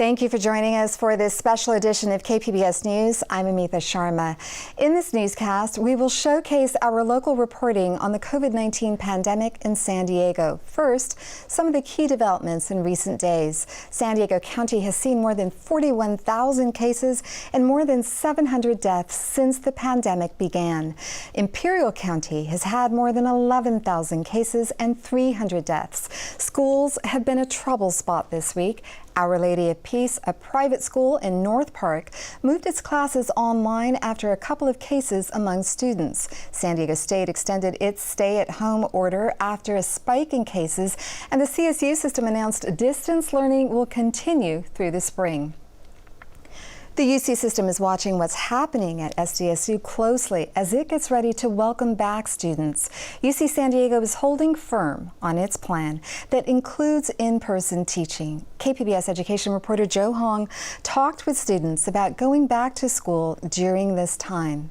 Thank you for joining us for this special edition of KPBS News. I'm Amitha Sharma. In this newscast, we will showcase our local reporting on the COVID-19 pandemic in San Diego. First, some of the key developments in recent days. San Diego County has seen more than 41,000 cases and more than 700 deaths since the pandemic began. Imperial County has had more than 11,000 cases and 300 deaths. Schools have been a trouble spot this week. Our Lady of Peace, a private school in North Park, moved its classes online after a couple of cases among students. San Diego State extended its stay-at-home order after a spike in cases, and the CSU system announced distance learning will continue through the spring. The UC system is watching what's happening at SDSU closely as it gets ready to welcome back students. UC San Diego is holding firm on its plan that includes in-person teaching. KPBS education reporter Joe Hong talked with students about going back to school during this time.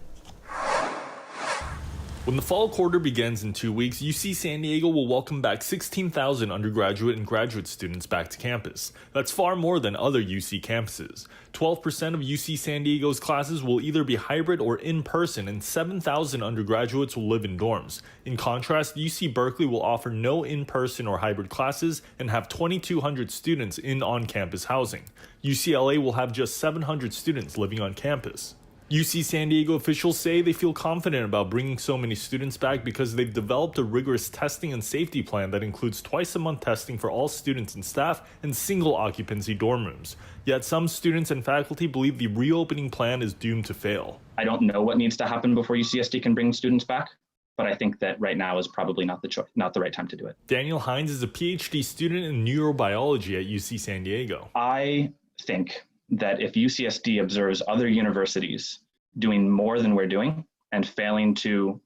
When the fall quarter begins in 2 weeks, UC San Diego will welcome back 16,000 undergraduate and graduate students back to campus. That's far more than other UC campuses. 12% of UC San Diego's classes will either be hybrid or in-person, and 7,000 undergraduates will live in dorms. In contrast, UC Berkeley will offer no in-person or hybrid classes and have 2,200 students in on-campus housing. UCLA will have just 700 students living on campus. UC San Diego officials say they feel confident about bringing so many students back because they've developed a rigorous testing and safety plan that includes twice-a-month testing for all students and staff and single-occupancy dorm rooms. Yet some students and faculty believe the reopening plan is doomed to fail. I don't know what needs to happen before UCSD can bring students back, but I think that right now is probably not the right time to do it. Daniel Hines is a PhD student in neurobiology at UC San Diego. I think that if UCSD observes other universities doing more than we're doing and failing to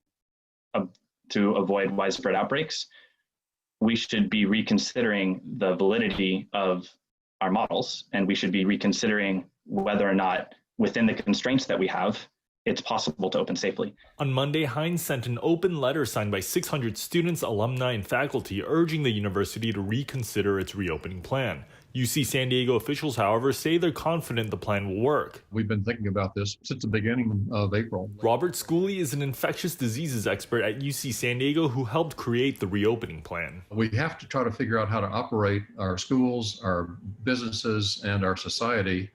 avoid widespread outbreaks, we should be reconsidering the validity of our models, and we should be reconsidering whether or not, within the constraints that we have, it's possible to open safely. On Monday, Hines sent an open letter signed by 600 students, alumni, and faculty urging the university to reconsider its reopening plan. UC San Diego officials, however, say they're confident the plan will work. We've been thinking about this since the beginning of April. Robert Schooley is an infectious diseases expert at UC San Diego who helped create the reopening plan. We have to try to figure out how to operate our schools, our businesses, and our society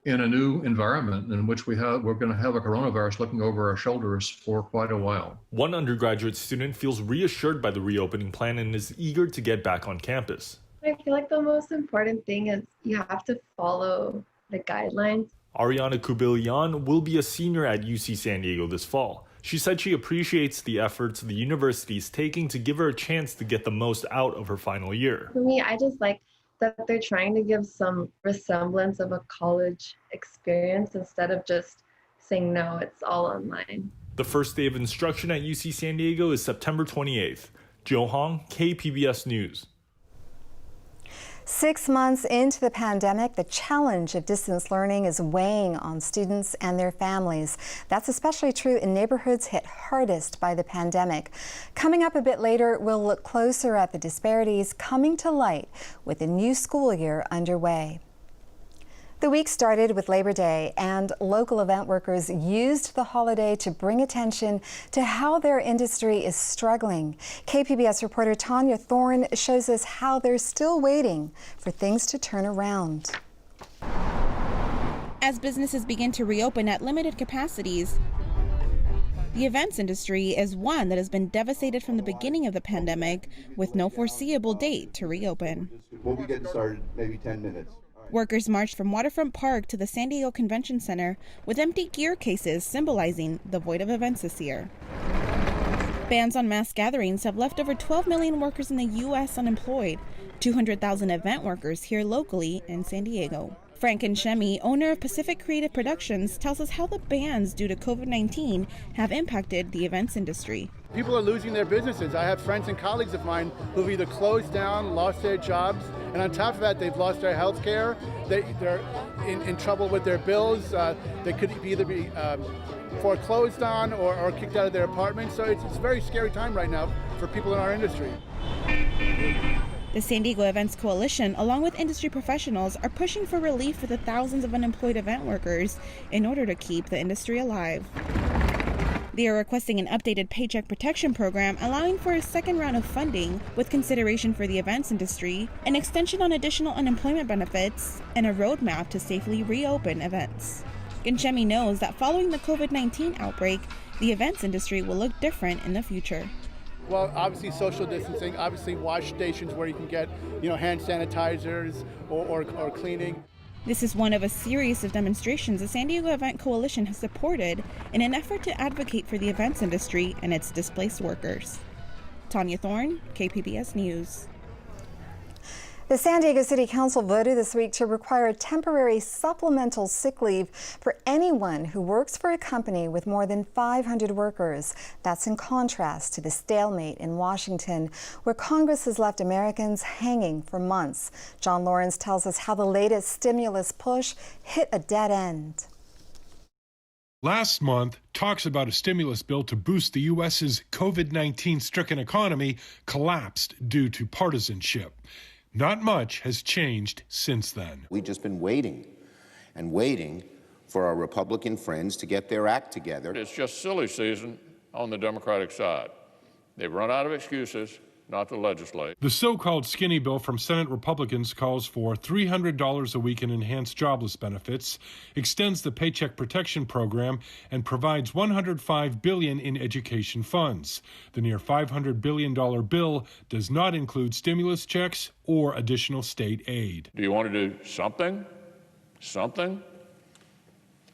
in a new environment in which we're going to have a coronavirus looking over our shoulders for quite a while. One undergraduate student feels reassured by the reopening plan and is eager to get back on campus. I feel like the most important thing is you have to follow the guidelines. Ariana Kubilian will be a senior at UC San Diego this fall. She said she appreciates the efforts the university is taking to give her a chance to get the most out of her final year. For me, I just like that they're trying to give some resemblance of a college experience instead of just saying, no, it's all online. The first day of instruction at UC San Diego is September 28th. Joe Hong, KPBS News. 6 months into the pandemic, the challenge of distance learning is weighing on students and their families. That's especially true in neighborhoods hit hardest by the pandemic. Coming up a bit later, we'll look closer at the disparities coming to light with the new school year underway. The week started with Labor Day, and local event workers used the holiday to bring attention to how their industry is struggling. KPBS reporter Tanya Thorne shows us how they're still waiting for things to turn around. As businesses begin to reopen at limited capacities, the events industry is one that has been devastated from the beginning of the pandemic with no foreseeable date to reopen. We'll be getting started maybe 10 minutes. Workers marched from Waterfront Park to the San Diego Convention Center with empty gear cases symbolizing the void of events this year. Bans on mass gatherings have left over 12 million workers in the U.S. unemployed, 200,000 event workers here locally in San Diego. Frank Enshemi, owner of Pacific Creative Productions, tells us how the bans due to COVID-19 have impacted the events industry. People are losing their businesses. I have friends and colleagues of mine who've either closed down, lost their jobs, and on top of that, they've lost their health care. They're in trouble with their bills. They could either be foreclosed on or kicked out of their apartments. So it's a very scary time right now for people in our industry. The San Diego Events Coalition, along with industry professionals, are pushing for relief for the thousands of unemployed event workers in order to keep the industry alive. They are requesting an updated paycheck protection program allowing for a second round of funding with consideration for the events industry, an extension on additional unemployment benefits, and a roadmap to safely reopen events. Ganchemi knows that following the COVID-19 outbreak, the events industry will look different in the future. Well, obviously social distancing, obviously wash stations where you can get, hand sanitizers or cleaning. This is one of a series of demonstrations the San Diego Event Coalition has supported in an effort to advocate for the events industry and its displaced workers. Tanya Thorne, KPBS News. The San Diego City Council voted this week to require temporary supplemental sick leave for anyone who works for a company with more than 500 workers. That's in contrast to the stalemate in Washington, where Congress has left Americans hanging for months. John Lawrence tells us how the latest stimulus push hit a dead end. Last month, talks about a stimulus bill to boost the U.S.'s COVID-19 stricken economy collapsed due to partisanship. Not much has changed since then. We've just been waiting and waiting for our Republican friends to get their act together. It's just silly season on the Democratic side. They've run out of excuses not to legislate. The so-called skinny bill from Senate Republicans calls for $300 a week in enhanced jobless benefits, extends the Paycheck Protection Program, and provides $105 billion in education funds. The near $500 billion bill does not include stimulus checks or additional state aid. Do you want to do something?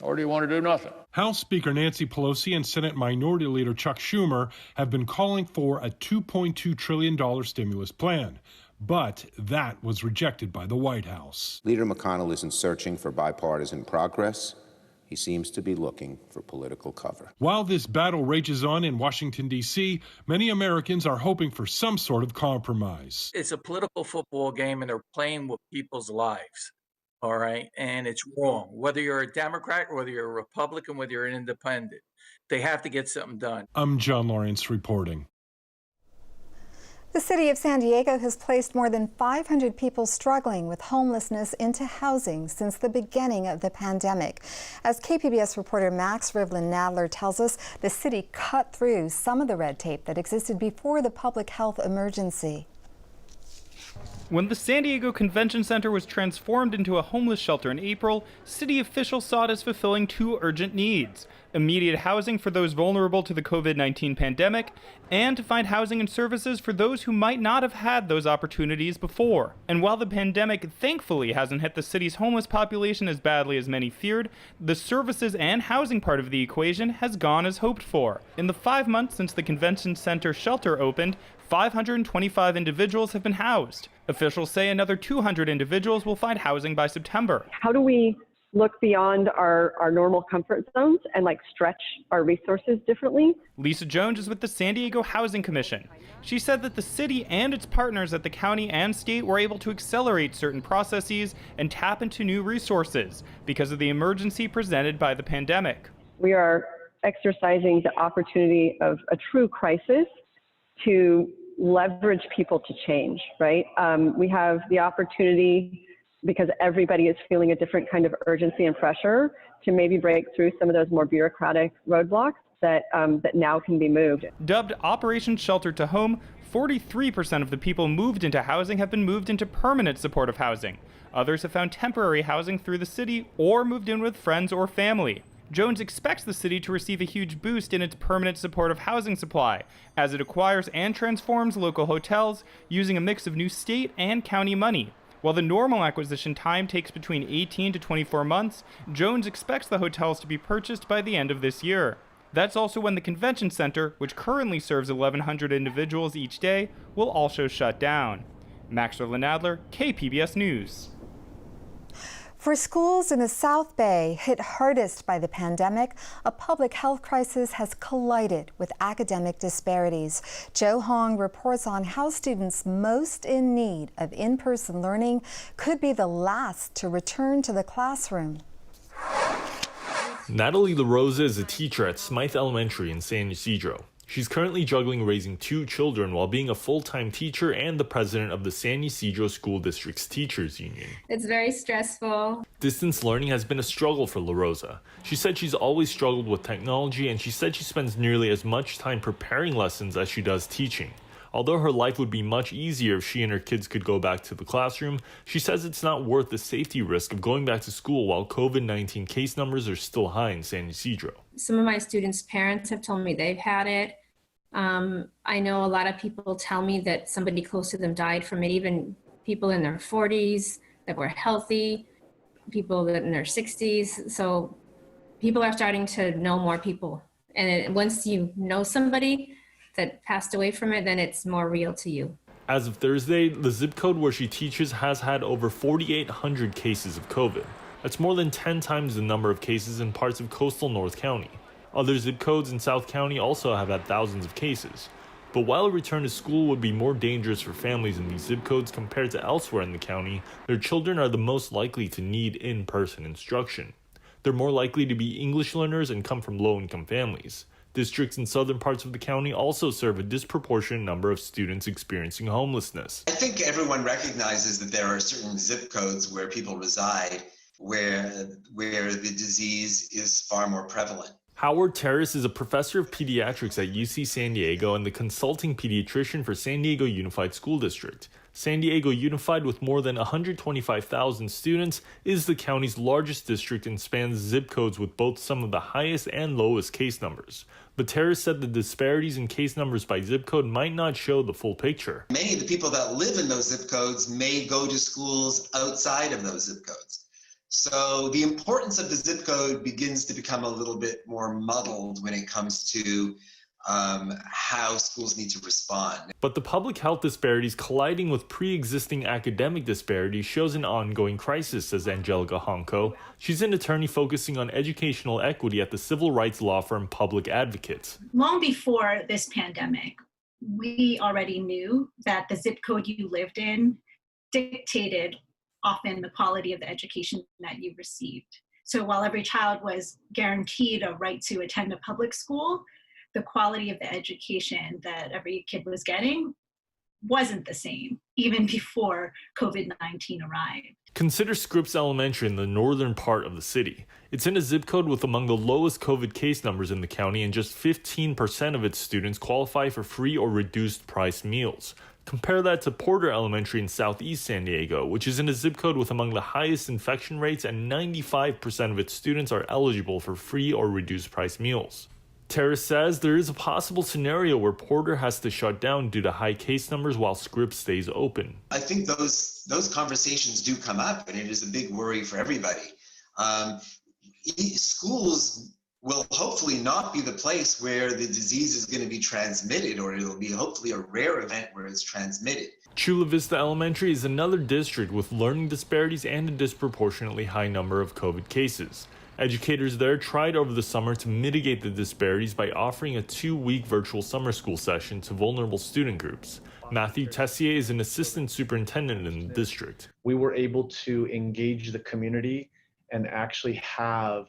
Or do you want to do nothing? House Speaker Nancy Pelosi and Senate Minority Leader Chuck Schumer have been calling for a $2.2 trillion stimulus plan, but that was rejected by the White House. Leader McConnell isn't searching for bipartisan progress. He seems to be looking for political cover. While this battle rages on in Washington, D.C., many Americans are hoping for some sort of compromise. It's a political football game, and they're playing with people's lives. All right. And it's wrong. Whether you're a Democrat, whether you're a Republican, whether you're an independent, they have to get something done. I'm John Lawrence reporting. The city of San Diego has placed more than 500 people struggling with homelessness into housing since the beginning of the pandemic. As KPBS reporter Max Rivlin-Nadler tells us, the city cut through some of the red tape that existed before the public health emergency. When the San Diego Convention Center was transformed into a homeless shelter in April, city officials saw it as fulfilling two urgent needs: immediate housing for those vulnerable to the COVID-19 pandemic, and to find housing and services for those who might not have had those opportunities before. And while the pandemic thankfully hasn't hit the city's homeless population as badly as many feared, the services and housing part of the equation has gone as hoped for. In the 5 months since the Convention Center shelter opened, 525 individuals have been housed. Officials say another 200 individuals will find housing by September. How do we look beyond our normal comfort zones and stretch our resources differently? Lisa Jones is with the San Diego Housing Commission. She said that the city and its partners at the county and state were able to accelerate certain processes and tap into new resources because of the emergency presented by the pandemic. We are exercising the opportunity of a true crisis to leverage people to change, right? We have the opportunity, because everybody is feeling a different kind of urgency and pressure, to maybe break through some of those more bureaucratic roadblocks that now can be moved. Dubbed Operation Shelter to Home, 43% of the people moved into housing have been moved into permanent supportive housing. Others have found temporary housing through the city or moved in with friends or family. Jones expects the city to receive a huge boost in its permanent supportive housing supply, as it acquires and transforms local hotels using a mix of new state and county money. While the normal acquisition time takes between 18 to 24 months, Jones expects the hotels to be purchased by the end of this year. That's also when the convention center, which currently serves 1,100 individuals each day, will also shut down. Max Rivlin-Nadler, KPBS News. For schools in the South Bay hit hardest by the pandemic, a public health crisis has collided with academic disparities. Joe Hong reports on how students most in need of in-person learning could be the last to return to the classroom. Natalie LaRosa is a teacher at Smythe Elementary in San Ysidro. She's currently juggling raising 2 children while being a full-time teacher and the president of the San Ysidro School District's Teachers Union. It's very stressful. Distance learning has been a struggle for La Rosa. She said she's always struggled with technology, and she said she spends nearly as much time preparing lessons as she does teaching. Although her life would be much easier if she and her kids could go back to the classroom, she says it's not worth the safety risk of going back to school while COVID-19 case numbers are still high in San Ysidro. Some of my students' parents have told me they've had it. I know a lot of people tell me that somebody close to them died from it, even people in their 40s that were healthy, people that in their 60s. So people are starting to know more people. And once you know somebody that passed away from it, then it's more real to you. As of Thursday, the zip code where she teaches has had over 4,800 cases of COVID. That's more than 10 times the number of cases in parts of coastal North County. Other zip codes in South County also have had thousands of cases. But while a return to school would be more dangerous for families in these zip codes compared to elsewhere in the county, their children are the most likely to need in-person instruction. They're more likely to be English learners and come from low-income families. Districts in southern parts of the county also serve a disproportionate number of students experiencing homelessness. I think everyone recognizes that there are certain zip codes where people reside where the disease is far more prevalent. Howard Terrace is a professor of pediatrics at UC San Diego and the consulting pediatrician for San Diego Unified School District. San Diego Unified, with more than 125,000 students, is the county's largest district and spans zip codes with both some of the highest and lowest case numbers. But Terrace said the disparities in case numbers by zip code might not show the full picture. Many of the people that live in those zip codes may go to schools outside of those zip codes. So the importance of the zip code begins to become a little bit more muddled when it comes to how schools need to respond. But the public health disparities colliding with pre-existing academic disparities shows an ongoing crisis, says Angelica Honko. She's an attorney focusing on educational equity at the civil rights law firm Public Advocates. Long before this pandemic, we already knew that the zip code you lived in dictated often the quality of the education that you received. So while every child was guaranteed a right to attend a public school, the quality of the education that every kid was getting wasn't the same, even before COVID-19 arrived. Consider Scripps Elementary in the northern part of the city. It's in a zip code with among the lowest COVID case numbers in the county, and just 15% of its students qualify for free or reduced price meals. Compare that to Porter Elementary in southeast San Diego, which is in a zip code with among the highest infection rates, and 95% of its students are eligible for free or reduced price meals. Terrace says there is a possible scenario where Porter has to shut down due to high case numbers while Scripps stays open. I think those conversations do come up, and it is a big worry for everybody. Schools will hopefully not be the place where the disease is going to be transmitted, or it'll be hopefully a rare event where it's transmitted. Chula Vista Elementary is another district with learning disparities and a disproportionately high number of COVID cases. Educators there tried over the summer to mitigate the disparities by offering a 2-week virtual summer school session to vulnerable student groups. Matthew Tessier is an assistant superintendent in the district. We were able to engage the community and actually have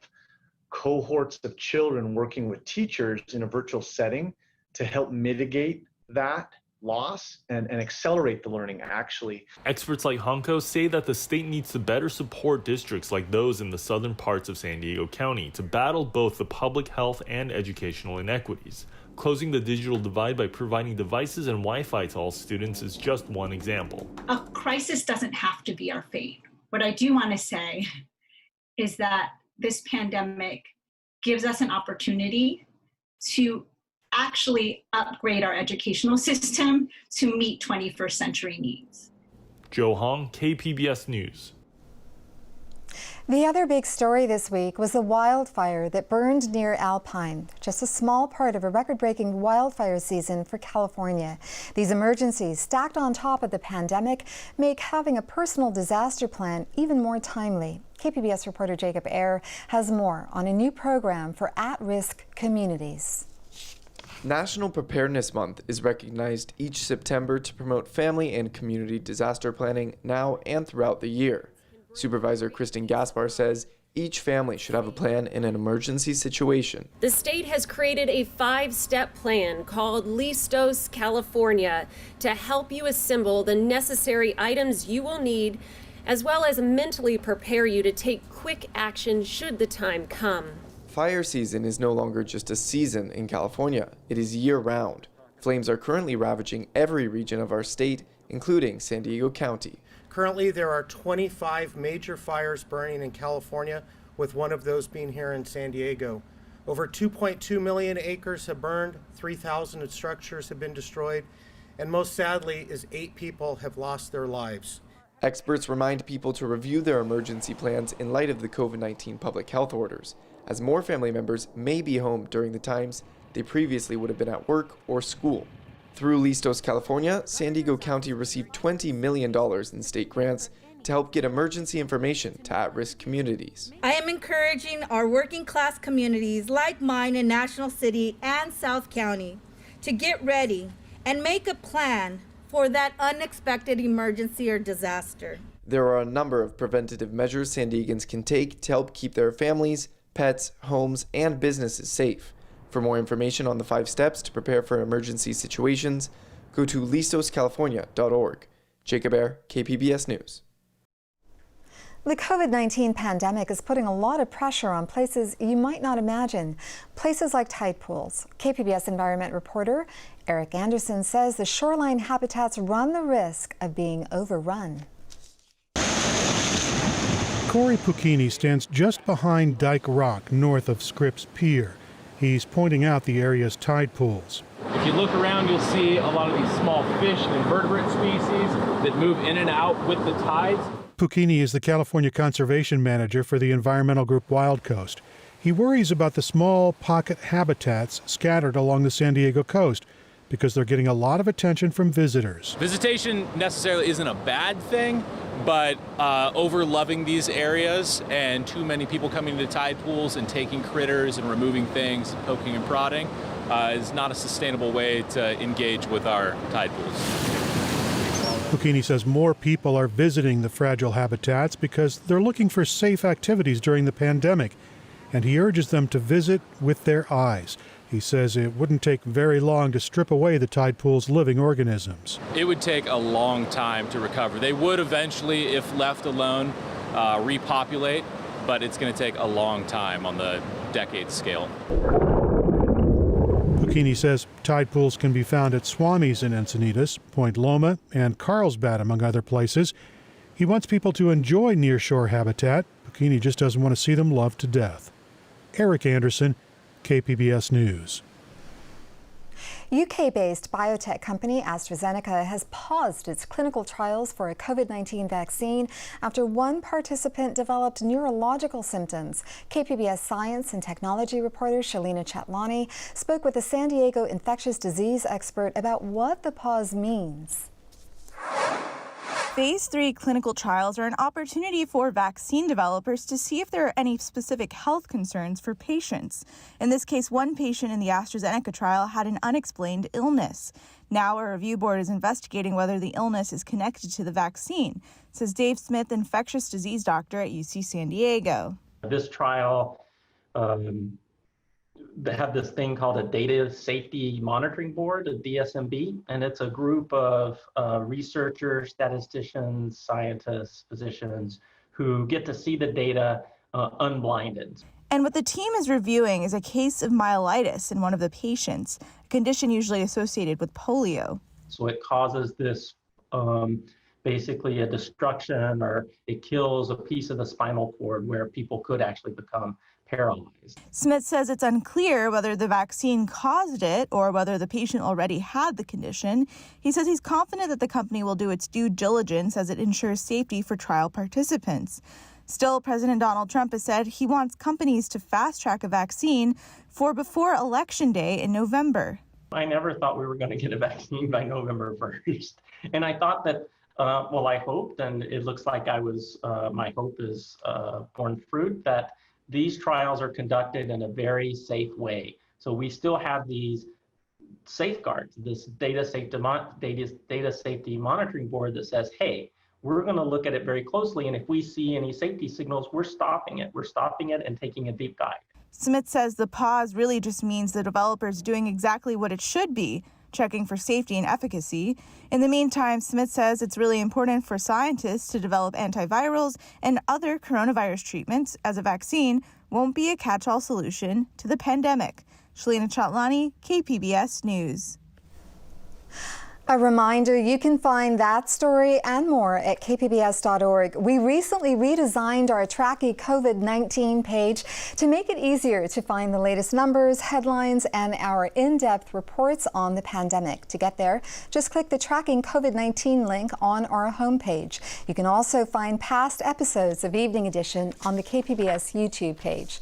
cohorts of children working with teachers in a virtual setting to help mitigate that loss and accelerate the learning, actually. Experts like Honko say that the state needs to better support districts like those in the southern parts of San Diego County to battle both the public health and educational inequities. Closing the digital divide by providing devices and Wi-Fi to all students is just one example. A crisis doesn't have to be our fate. What I do want to say is that this pandemic gives us an opportunity to actually upgrade our educational system to meet 21st century needs. Joe Hong, KPBS News. The other big story this week was the wildfire that burned near Alpine, just a small part of a record-breaking wildfire season for California. These emergencies, stacked on top of the pandemic, make having a personal disaster plan even more timely. KPBS reporter Jacob Ayer has more on a new program for at-risk communities. National Preparedness Month is recognized each September to promote family and community disaster planning now and throughout the year. Supervisor Kristen Gaspar says Each family should have a plan in an emergency situation. The state has created a 5-step plan called Listos California to help you assemble the necessary items you will need, as well as mentally prepare you to take quick action should the time come. Fire season is no longer just a season in California. It is year-round. Flames are currently ravaging every region of our state, including San Diego County. Currently, there are 25 major fires burning in California, with one of those being here in San Diego. Over 2.2 million acres have burned, 3,000 structures have been destroyed, and most sadly is 8 people have lost their lives. Experts remind people to review their emergency plans in light of the COVID-19 public health orders, as more family members may be home during the times they previously would have been at work or school. Through Listos California, San Diego County received $20 million in state grants to help get emergency information to at-risk communities. I am encouraging our working class communities like mine in National City and South County to get ready and make a plan for that unexpected emergency or disaster. There are a number of preventative measures San Diegans can take to help keep their families, pets, homes, and businesses safe. For more information on the 5 steps to prepare for emergency situations, go to listoscalifornia.org. Jacob Ayer, KPBS News. The COVID-19 pandemic is putting a lot of pressure on places you might not imagine. Places like tide pools. KPBS environment reporter Eric Anderson says the shoreline habitats run the risk of being overrun. Corey Puccini stands just behind Dyke Rock, north of Scripps Pier. He's pointing out the area's tide pools. If you look around, you'll see a lot of these small fish and invertebrate species that move in and out with the tides. Puccini is the California Conservation Manager for the environmental group Wild Coast. He worries about the small pocket habitats scattered along the San Diego coast because they're getting a lot of attention from visitors. Visitation necessarily isn't a bad thing, but over loving these areas and too many people coming to tide pools and taking critters and removing things, poking and prodding, is not a sustainable way to engage with our tide pools. Puccini says more people are visiting the fragile habitats because they're looking for safe activities during the pandemic, and he urges them to visit with their eyes. He says it wouldn't take very long to strip away the tide pool's living organisms. It would take a long time to recover. They would eventually, if left alone, repopulate, but it's going to take a long time on the decade scale. Puccini says tide pools can be found at Swami's in Encinitas, Point Loma, and Carlsbad, among other places. He wants people to enjoy nearshore habitat. Puccini just doesn't want to see them loved to death. Eric Anderson, KPBS News. UK-based biotech company AstraZeneca has paused its clinical trials for a COVID-19 vaccine after one participant developed neurological symptoms. KPBS science and technology reporter Shalina Chatlani spoke with a San Diego infectious disease expert about what the pause means. Phase 3 clinical trials are an opportunity for vaccine developers to see if there are any specific health concerns for patients. In this case, one patient in the AstraZeneca trial had an unexplained illness. Now a review board is investigating whether the illness is connected to the vaccine, says Dave Smith, infectious disease doctor at UC San Diego. This trial, they have this thing called a Data Safety Monitoring Board, a DSMB, and it's a group of researchers, statisticians, scientists, physicians who get to see the data unblinded. And what the team is reviewing is a case of myelitis in one of the patients, a condition usually associated with polio. So it causes this basically a destruction, or it kills a piece of the spinal cord where people could actually become paralyzed. Smith says it's unclear whether the vaccine caused it or whether the patient already had the condition. He says he's confident that the company will do its due diligence as it ensures safety for trial participants. Still, President Donald Trump has said he wants companies to fast-track a vaccine for before Election Day in November. I never thought we were going to get a vaccine by November 1st. And I thought that, I hoped, and it looks like my hope is borne fruit, that these trials are conducted in a very safe way. So we still have these safeguards, this data safety monitoring board that says, hey, we're going to look at it very closely. And if we see any safety signals, we're stopping it. We're stopping it and taking a deep dive. Smith says the pause really just means the developer's doing exactly what it should be, checking for safety and efficacy. In the meantime, Smith says it's really important for scientists to develop antivirals and other coronavirus treatments, as a vaccine won't be a catch-all solution to the pandemic. Shalina Chatlani, KPBS News. A reminder, you can find that story and more at kpbs.org. We recently redesigned our Tracking COVID-19 page to make it easier to find the latest numbers, headlines, and our in-depth reports on the pandemic. To get there, just click the Tracking COVID-19 link on our homepage. You can also find past episodes of Evening Edition on the KPBS YouTube page.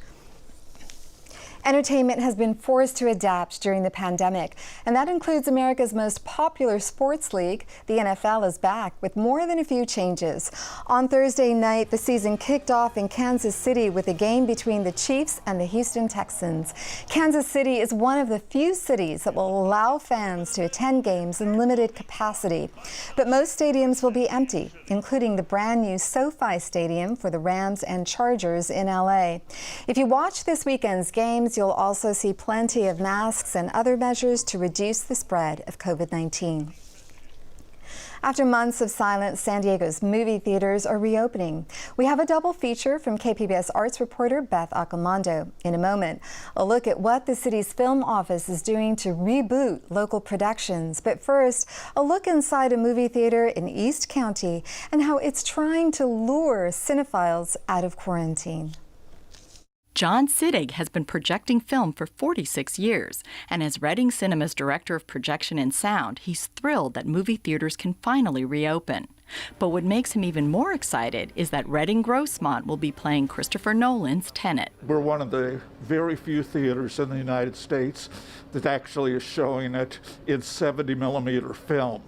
Entertainment has been forced to adapt during the pandemic, and that includes America's most popular sports league. The NFL is back with more than a few changes. On Thursday night, the season kicked off in Kansas City with a game between the Chiefs and the Houston Texans. Kansas City is one of the few cities that will allow fans to attend games in limited capacity. But most stadiums will be empty, including the brand new SoFi Stadium for the Rams and Chargers in LA. If you watch this weekend's games, you'll also see plenty of masks and other measures to reduce the spread of COVID-19. After months of silence, San Diego's movie theaters are reopening. We have a double feature from KPBS arts reporter Beth Accomando. In a moment, a look at what the city's film office is doing to reboot local productions. But first, a look inside a movie theater in East County and how it's trying to lure cinephiles out of quarantine. John Siddig has been projecting film for 46 years, and as Reading Cinema's director of projection and sound, he's thrilled that movie theaters can finally reopen. But what makes him even more excited is that Reading Grossmont will be playing Christopher Nolan's Tenet. We're one of the very few theaters in the United States that actually is showing it in 70mm film.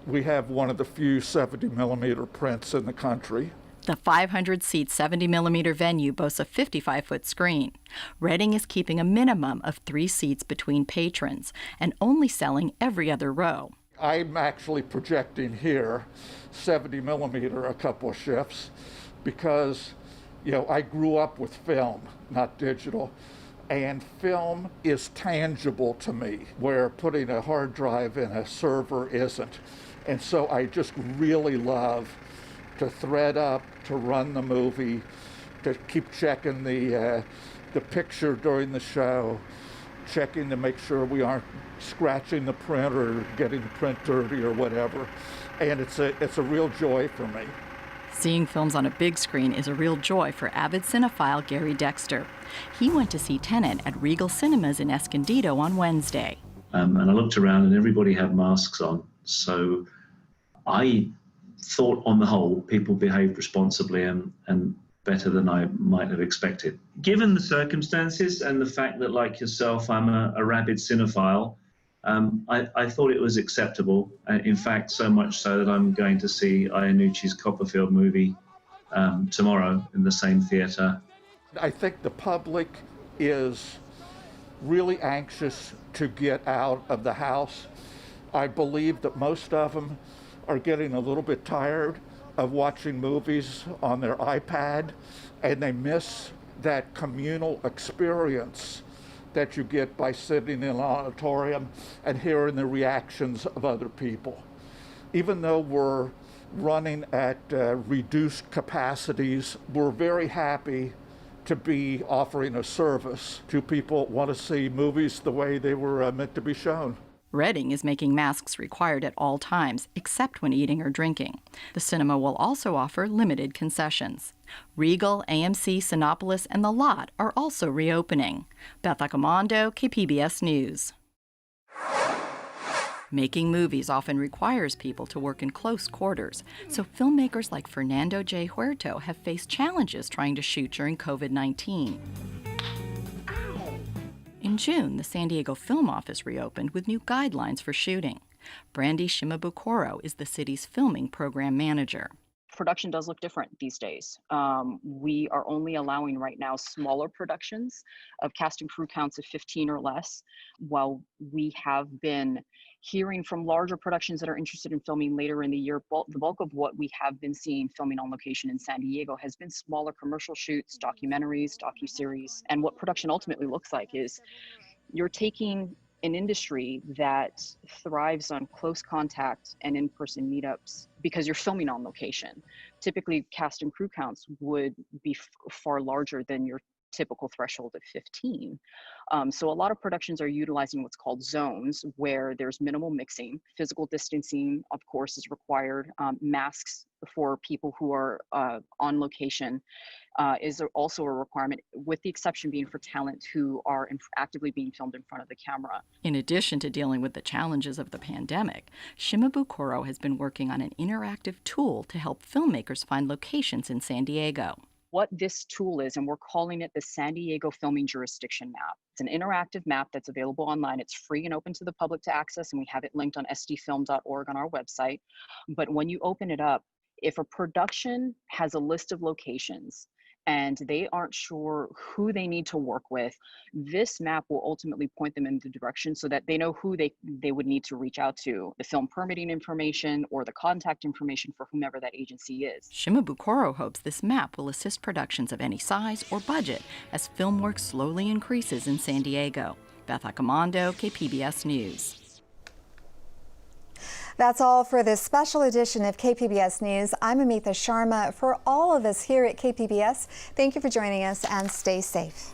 We have one of the few 70mm prints in the country. The 500-seat 70mm venue boasts a 55-foot screen. Reading is keeping a minimum of 3 seats between patrons and only selling every other row. I'm actually projecting here 70mm a couple of shifts because, I grew up with film, not digital, and film is tangible to me, where putting a hard drive in a server isn't. And so I just really love to thread up, to run the movie, to keep checking the picture during the show, checking to make sure we aren't scratching the print or getting the print dirty or whatever. And it's a real joy for me. Seeing films on a big screen is a real joy for avid cinephile Gary Dexter. He went to see Tenet at Regal Cinemas in Escondido on Wednesday. And I looked around and everybody had masks on. So I thought on the whole people behaved responsibly and better than I might have expected. Given the circumstances and the fact that, like yourself, I'm a rabid cinephile, I thought it was acceptable. In fact, so much so that I'm going to see Iannucci's Copperfield movie tomorrow in the same theater. I think the public is really anxious to get out of the house. I believe that most of them are getting a little bit tired of watching movies on their iPad, and they miss that communal experience that you get by sitting in an auditorium and hearing the reactions of other people. Even though we're running at reduced capacities, we're very happy to be offering a service to people who want to see movies the way they were meant to be shown. Reading is making masks required at all times, except when eating or drinking. The cinema will also offer limited concessions. Regal, AMC, Cinépolis, and The Lot are also reopening. Beth Accomando, KPBS News. Making movies often requires people to work in close quarters, so filmmakers like Fernando J. Huerto have faced challenges trying to shoot during COVID-19. In June, the San Diego Film Office reopened with new guidelines for shooting. Brandy Shimabukuro is the city's filming program manager. production does look different these days. We are only allowing right now smaller productions of cast and crew counts of 15 or less, while we have been hearing from larger productions that are interested in filming later in the year. The bulk of what we have been seeing filming on location in San Diego has been smaller commercial shoots, documentaries, docuseries, and what production ultimately looks like is you're taking an industry that thrives on close contact and in-person meetups because you're filming on location. Typically, cast and crew counts would be far larger than your typical threshold of 15. So a lot of productions are utilizing what's called zones, where there's minimal mixing. Physical distancing, of course, is required. Masks for people who are on location is also a requirement, with the exception being for talent who are actively being filmed in front of the camera. In addition to dealing with the challenges of the pandemic, Shimabukuro has been working on an interactive tool to help filmmakers find locations in San Diego. What this tool is, and we're calling it the San Diego Filming Jurisdiction Map. It's an interactive map that's available online. It's free and open to the public to access, and we have it linked on sdfilm.org on our website. But when you open it up, if a production has a list of locations and they aren't sure who they need to work with, this map will ultimately point them in the direction so that they know who they would need to reach out to, the film permitting information or the contact information for whomever that agency is. Shimabukuro hopes this map will assist productions of any size or budget as film work slowly increases in San Diego. Beth Accomando, KPBS News. That's all for this special edition of KPBS News. I'm Amitha Sharma. For all of us here at KPBS, thank you for joining us and stay safe.